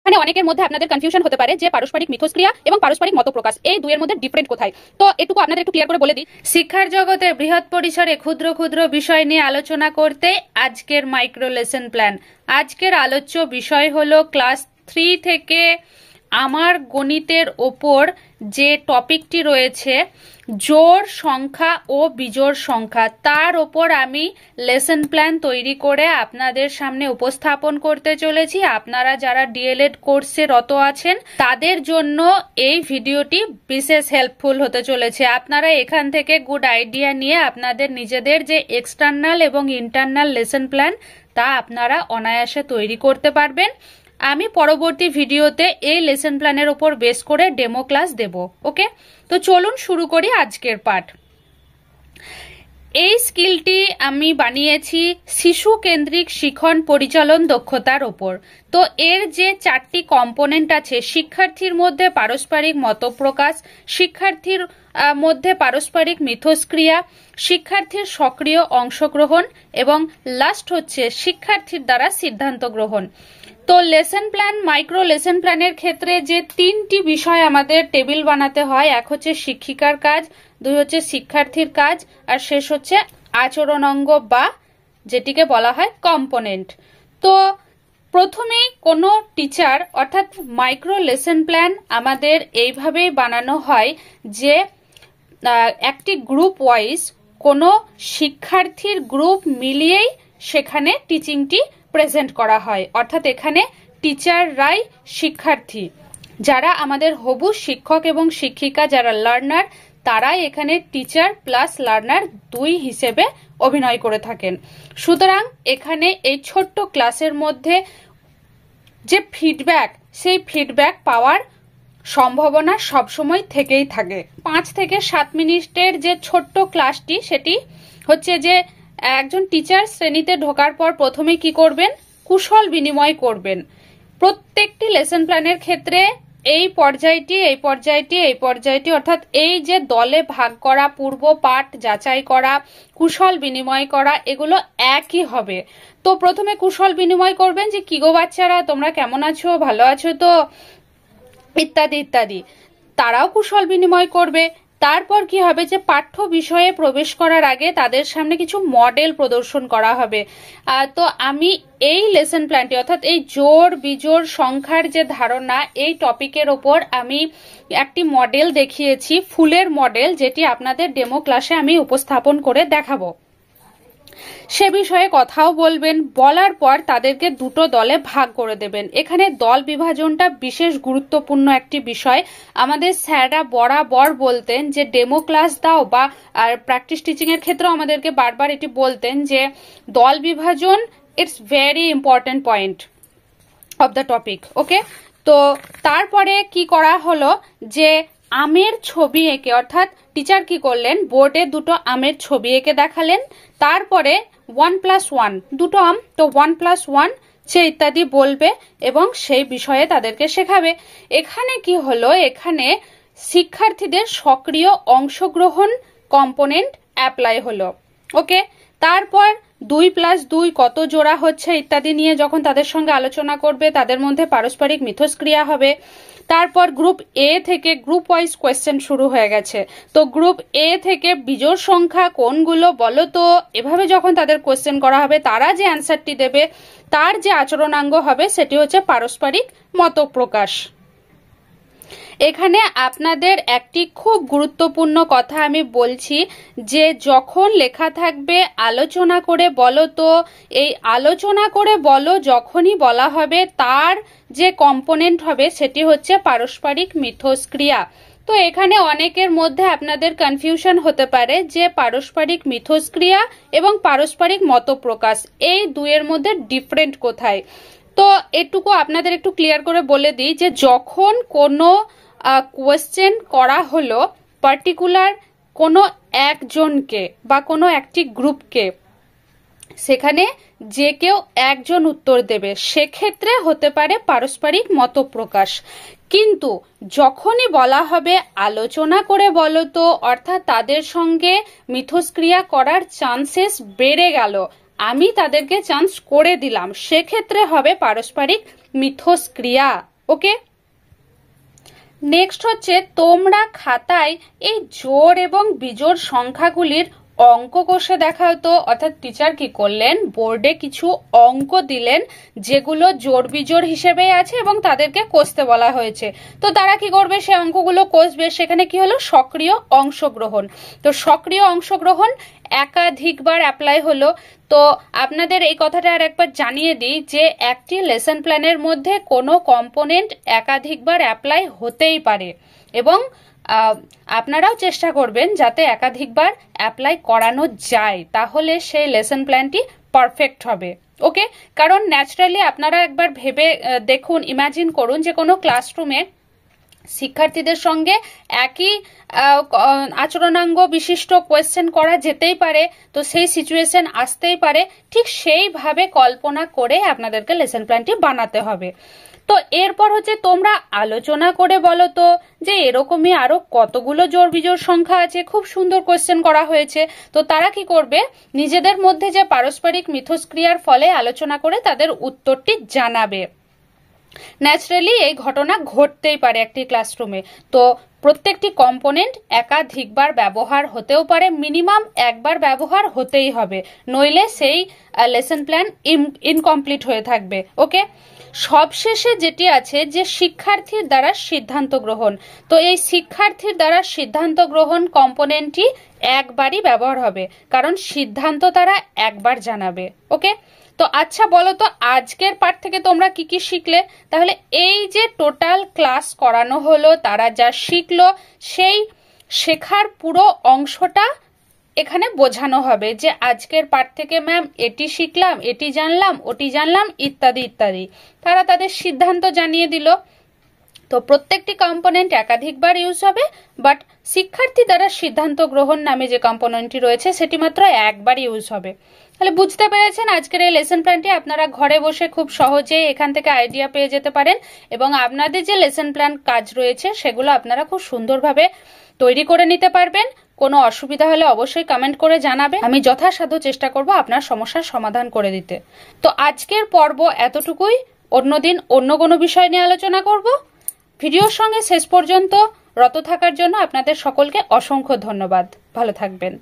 এখানে অনেকের মধ্যে আপনাদের কনফিউশন হতে পারে যে পারস্পরিক মিথস্ক্রিয়া এবং পারস্পরিক মতপ্রকাশ এই দুইয়ের মধ্যে ডিফারেন্ট কোথায়। তো এটুকু আপনাদের একটু ক্লিয়ার করে বলে দিই। শিক্ষার জগতে বৃহৎ পরিসরে ক্ষুদ্র ক্ষুদ্র বিষয় নিয়ে আলোচনা করতে আজকের মাইক্রো লেসন প্ল্যান। আজকের আলোচ্য বিষয় হলো ক্লাস 3 থেকে আমার গণিতের ওপর যে টপিকটি রয়েছে জোড় সংখ্যা ও বিজোড় সংখ্যা, তার ওপর আমি লেসন প্ল্যান তৈরি করে আপনাদের সামনে উপস্থাপন করতে চলেছি। আপনারা যারা ডিএলএড কোর্সে রত আছেন তাদের জন্য এই ভিডিওটি বিশেষ হেল্পফুল হতে চলেছে। আপনারা এখান থেকে গুড আইডিয়া নিয়ে আপনাদের নিজেদের যে এক্সটার্নাল এবং ইন্টারনাল লেসন প্ল্যান তা আপনারা অনায়াসে তৈরি করতে পারবেন। আমি পরবর্তী ভিডিওতে এই লেসন প্ল্যানের উপর বেস করে ডেমো ক্লাস দেব। ওকে, তো চলুন শুরু করি আজকের পাঠ। এই স্কিলটি আমি বানিয়েছি শিশু কেন্দ্রিক শিখন পরিচালন দক্ষতার ওপর। তো এর যে 4টি কম্পোনেন্ট আছে, শিক্ষার্থীর মধ্যে পারস্পরিক মতপ্রকাশ, শিক্ষার্থীর মধ্যে পারস্পরিক মিথস্ক্রিয়া, শিক্ষার্থীর সক্রিয় অংশগ্রহণ এবং লাস্ট হচ্ছে শিক্ষার্থীর দ্বারা সিদ্ধান্ত গ্রহণ। তো লেসন প্ল্যান, মাইক্রো লেসন প্ল্যানের ক্ষেত্রে যে 3টি বিষয় আমাদের টেবিল বানাতে হয়, এক হচ্ছে শিক্ষিকার কাজ, 2 হচ্ছে শিক্ষার্থীর কাজ, আর শেষ হচ্ছে আচরণাঙ্গ বা যেটিকে বলা হয় কম্পোনেন্ট। তো প্রথমেই কোনো টিচার অর্থাৎ মাইক্রো লেসন প্ল্যান আমাদের এইভাবেই বানানো হয় যে একটি গ্রুপ ওয়াইজ কোনো শিক্ষার্থীর গ্রুপ মিলিয়েই সেখানে টিচিংটি প্রেজেন্ট করা হয়। অর্থাৎ এখানে টিচাররাই শিক্ষার্থী, যারা আমাদের হবু শিক্ষক এবং শিক্ষিকা যারা লার্নার, তারাই এখানে টিচার প্লাস লার্নার 2 হিসেবে অভিনয় করে থাকেন। সুতরাং এখানে এই ছোট্ট ক্লাসের মধ্যে যে ফিডব্যাক, সেই ফিডব্যাক পাওয়ার সম্ভাবনা সবসময় থেকেই থাকে। 5 থেকে 7 মিনিটের যে ছোট্ট ক্লাসটি, সেটি হচ্ছে যে একজন টিচার শ্রেণীতে ঢোকার পর প্রথমে কি করবেন, কুশল বিনিময় করবেন। প্রত্যেকটি লেসন প্ল্যানের ক্ষেত্রে এই পর্যায়টি অর্থাৎ এই যে দলে ভাগ করা, পূর্ব পাঠ যাচাই করা, কুশল বিনিময় করা, এগুলো একই হবে। তো প্রথমে কুশল বিনিময় করবেন যে কি গো বাচ্চারা, তোমরা কেমন আছো, ভালো আছো তো, ইত্যাদি ইত্যাদি। তারাও কুশল বিনিময় করবে। তারপর কি হবে যে পাঠ্য বিষয়ে প্রবেশ করার আগে তাদের সামনে কিছু মডেল প্রদর্শন করা হবে। তো আমি এই লেসন প্ল্যানটি অর্থাৎ এই জোড় বিজোড় সংখ্যার যে ধারণা, এই টপিকের ওপর আমি একটি মডেল দেখিয়েছি, ফুলের মডেল, যেটি আপনাদের ডেমো ক্লাসে আমি উপস্থাপন করে দেখাবো। সে বিষয়ে কথাও বলবেন। বলার পর তাদেরকে 2টো দলে ভাগ করে দেবেন। এখানে দল বিভাজনটা বিশেষ গুরুত্বপূর্ণ একটি বিষয়। আমাদের স্যাররা বরাবর বলতেন যে ডেমো ক্লাস দাও বা আর প্র্যাকটিস টিচিং এর ক্ষেত্রেও আমাদেরকে বারবার এটি বলতেন যে দল বিভাজন it's very important point of the topic. Okay, তো তারপরে কি করা হলো যে আমের ছবি এঁকে, অর্থাৎ টিচার কি করলেন, বোর্ডে 2টো আমের ছবি এঁকে দেখালেন। তারপরে 1+1 2টো আম, তো 1+1 সে ইত্যাদি বলবে এবং সেই বিষয়ে তাদেরকে শেখাবে। এখানে কি হলো, এখানে শিক্ষার্থীদের সক্রিয় অংশগ্রহণ কম্পোনেন্ট অ্যাপ্লাই হলো। ওকে, তারপর 2+2 কত জোড়া হচ্ছে ইত্যাদি নিয়ে যখন তাদের সঙ্গে আলোচনা করবে, তাদের মধ্যে পারস্পরিক মিথস্ক্রিয়া হবে। তারপর গ্রুপ এ থেকে গ্রুপ ওয়াইজ কোয়েশ্চেন শুরু হয়ে গেছে। তো গ্রুপ এ থেকে বিজোড় সংখ্যা কোনগুলো বলো তো, এভাবে যখন তাদের কোয়েশ্চেন করা হবে, তারা যে অ্যান্সারটি দেবে তার যে আচরণাঙ্গ হবে সেটি হচ্ছে পারস্পরিক মতপ্রকাশ। এখানে আপনাদের একটি খুব গুরুত্বপূর্ণ কথা আমি বলছি যে যখন লেখা থাকবে আলোচনা করে বলো, তো এই আলোচনা করে বলো যখনই বলা হবে, তার যে কম্পোনেন্ট হবে সেটি হচ্ছে পারস্পরিক মিথস্ক্রিয়া। তো এখানে অনেকের মধ্যে আপনাদের কনফিউশন হতে পারে যে পারস্পরিক মিথস্ক্রিয়া এবং পারস্পরিক মতপ্রকাশ এই দুইয়ের মধ্যে ডিফারেন্ট কোথায়। তো এটুকু আপনাদের একটু ক্লিয়ার করে বলে দিই যে যখন কোনো কোয়েশ্চেন করা হলো পার্টিকুলার কোনো একজনকে বা কোনো একটি গ্রুপকে, সেখানে যে কেউ একজন উত্তর দেবে, সেক্ষেত্রে হতে পারে পারস্পরিক মতপ্রকাশ। কিন্তু যখনই বলা হবে আলোচনা করে বলো তো, অর্থাৎ তাদের সঙ্গে মিথস্ক্রিয়া করার চান্সেস বেড়ে গেল, আমি তাদেরকে চান্স করে দিলাম, সেক্ষেত্রে হবে পারস্পরিক মিথস্ক্রিয়া। ওকে। নেক্সট হচ্ছে তোমরা খাতায় এই জোড় এবং বিজোড় সংখ্যাগুলির অঙ্ক কষে দেখাও তো। অর্থাৎ টিচার কি করলেন, বোর্ডে কিছু অঙ্ক দিলেন যেগুলো জোড় বিজোড় হিসেবে আছে এবং তাদেরকে কষতে বলা হয়েছে। তো তারা কি করবে, সে অঙ্কগুলো কষবে। সেখানে কি হলো, সক্রিয় অংশগ্রহণ। তো সক্রিয় অংশগ্রহণ একাধিকবার অ্যাপ্লাই হলো। তো আপনাদের এই কথাটা আর একবার জানিয়ে দিই যে একটি লেসন প্ল্যানের মধ্যে কোনো কম্পোনেন্ট একাধিকবার অ্যাপ্লাই হতেই পারে এবং আপনারাও চেষ্টা করবেন যাতে একাধিকবার অ্যাপ্লাই করানো যায়, তাহলে সেই লেসন প্ল্যানটি পারফেক্ট হবে। ওকে, কারণ ন্যাচারালি আপনারা একবার ভেবে দেখুন, ইমাজিন করুন যে কোনো ক্লাসরুমে শিক্ষার্থীদের সঙ্গে একই আচরণাঙ্গ বিশিষ্ট কোয়েশ্চেন করা যেতেই পারে, তো সেই সিচুয়েশন আসতেই পারে। ঠিক সেইভাবে কল্পনা করে আপনাদেরকে লেসন প্ল্যানটি বানাতে হবে। তো এরপর হচ্ছে তোমরা আলোচনা করে বলো তো যে এরকমই আরো কতগুলো জোড় বিজোড় সংখ্যা আছে, খুব সুন্দর কোয়েশ্চেন করা হয়েছে। তো তারা কি করবে, নিজেদের মধ্যে যে পারস্পরিক মিথস্ক্রিয়ার ফলে আলোচনা করে তাদের উত্তরটি জানাবে। ন্যাচারালি এই ঘটনা ঘটতেই পারে একটি ক্লাসরুমে। তো প্রত্যেকটি কম্পোনেন্ট একাধিকবার ব্যবহার হতেও পারে, মিনিমাম একবার ব্যবহার হতেই হবে, নইলে সেই লেসন প্ল্যান ইনকমপ্লিট হয়ে থাকবে। ওকে, সবশেষে যেটি আছে যে শিক্ষার্থীর দ্বারা সিদ্ধান্ত গ্রহণ। তো এই শিক্ষার্থীর দ্বারা সিদ্ধান্ত গ্রহণ কম্পোনেন্টটি একবারই ব্যবহার হবে, কারণ সিদ্ধান্ত তারা একবার জানাবে। ওকে, তো আচ্ছা বলো তো আজকের পাঠ থেকে তোমরা কি কি শিখলে? তাহলে এই যে টোটাল ক্লাস করানো হলো, তারা যা শিখলো সেই শেখার পুরো অংশটা এখানে বোঝানো হবে যে আজকের পাঠ থেকে ম্যাম এটি শিখলাম, এটি জানলাম, ওটি জানলাম, ইত্যাদি ইত্যাদি। তারা তাদের সিদ্ধান্ত জানিয়ে দিল। তো প্রত্যেকটি কম্পোনেন্ট একাধিকবার ইউজ হবে, বাট শিক্ষার্থী দ্বারা সিদ্ধান্ত গ্রহণ নামে যে কম্পোনেন্টটি রয়েছে সেটি মাত্র একবার ইউজ হবে। তাহলে বুঝতে পেরেছেন আজকের এই লেসন প্ল্যানটি আপনারা ঘরে বসে খুব সহজেই এখান থেকে আইডিয়া পেয়ে যেতে পারেন এবং আপনাদের যে লেসন প্ল্যান কাজ রয়েছে সেগুলো আপনারা খুব সুন্দরভাবে তৈরি করে নিতে পারবেন। কোনো অসুবিধা হলে অবশ্যই কমেন্ট করে জানাবে, আমি যথাসাধ্য চেষ্টা করব আপনার সমস্যার সমাধান করে দিতে। তো আজকের পর্ব এতটুকুই, অন্যদিন অন্য কোনো বিষয় নিয়ে আলোচনা করব। ভিডিওর সঙ্গে শেষ পর্যন্ত রত থাকার জন্য আপনাদের সকলকে অসংখ্য ধন্যবাদ। ভালো থাকবেন।